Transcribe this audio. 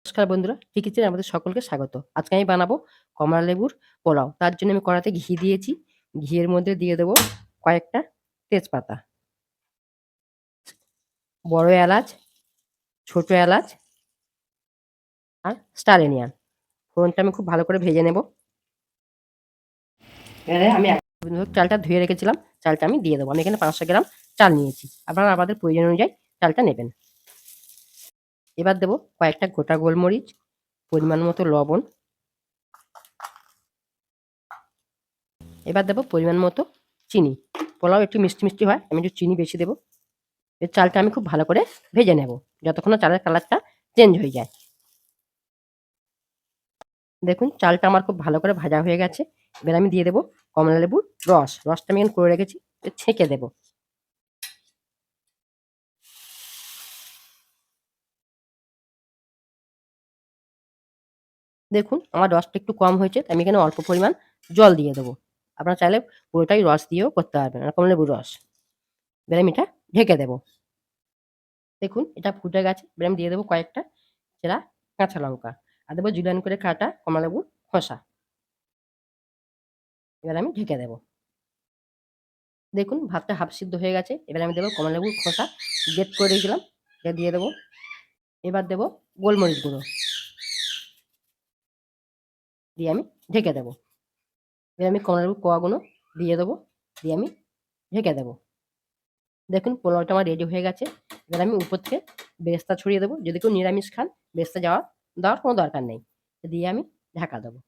নমস্কার বন্ধুরা, কিচেনে আমাদের সকলকে স্বাগত। আজকে আমি বানাবো কমলা লেবুর পোলাও। তার জন্য আমি কড়াতে ঘি দিয়েছি। ঘিয়ের মধ্যে দিয়ে দেবো কয়েকটা তেজপাতা, বড় এলাচ, ছোট এলাচ আর স্টার এনিয়ান। ফোড়নটা আমি খুব ভালো করে ভেজে নেব। এবারে আমি চালটা ধুয়ে রেখেছিলাম, চালটা আমি দিয়ে দেবো। আমি এখানে 500 গ্রাম চাল নিয়েছি। আপনারা আপনাদের প্রয়োজন অনুযায়ী চালটা নেবেন। এবার দেবো কয়েকটা গোটা গোলমরিচ, পরিমাণ মতো লবণ। এবার দেবো পরিমাণ মতো চিনি। পোলাও একটু মিষ্টি মিষ্টি হয়, আমি একটু চিনি বেশি দেবো। এর চালটা আমি খুব ভালো করে ভেজে নেব, যতক্ষণ না চালের কালারটা চেঞ্জ হয়ে যায়। দেখুন চালটা আমার খুব ভালো করে ভাজা হয়ে গেছে। এবার আমি দিয়ে দেবো কমলা লেবুর রসটা আমি এখানে করে রেখেছি, ছেঁকে দেবো। দেখুন আমার রসটা একটু কম হয়েছে, আমি এখানে অল্প পরিমাণ জল দিয়ে দেবো। আপনারা চাইলে পুরোটাই রস দিয়েও করতে পারবেন, আর কমলা লেবুর রস। এবার আমি এটা ঢেকে দেবো। দেখুন এটা ফুটে গেছে। এবার আমি দিয়ে দেবো কয়েকটা চেরা কাঁচা লঙ্কা, আর দেবো জুলিয়ান করে কাটা কমলা লেবুর খোসা। এবার আমি ঢেকে দেবো। দেখুন ভাতটা হাফ সিদ্ধ হয়ে গেছে। এবার আমি দেবো কমলালেবুর খোসা গ্রেট করে রেখেছিলাম, এটা দিয়ে দেবো। এবার দেবো গোলমরিচ গুঁড়ো, দিয়ে আমি ঢেকে দেবো। এবার আমি কমলালেবুর কোয়াগুলো দিয়ে দেবো, দিয়ে আমি ঢেকে দেবো। দেখুন পোলাওটা আমার রেডি হয়ে গেছে। এবার আমি উপর থেকে বেরেস্তা ছড়িয়ে দেবো। যদি কেউ নিরামিষ খান, বেরেস্তা দেওয়ার কোনো দরকার নেই। দিয়ে আমি ঢাকা দেবো।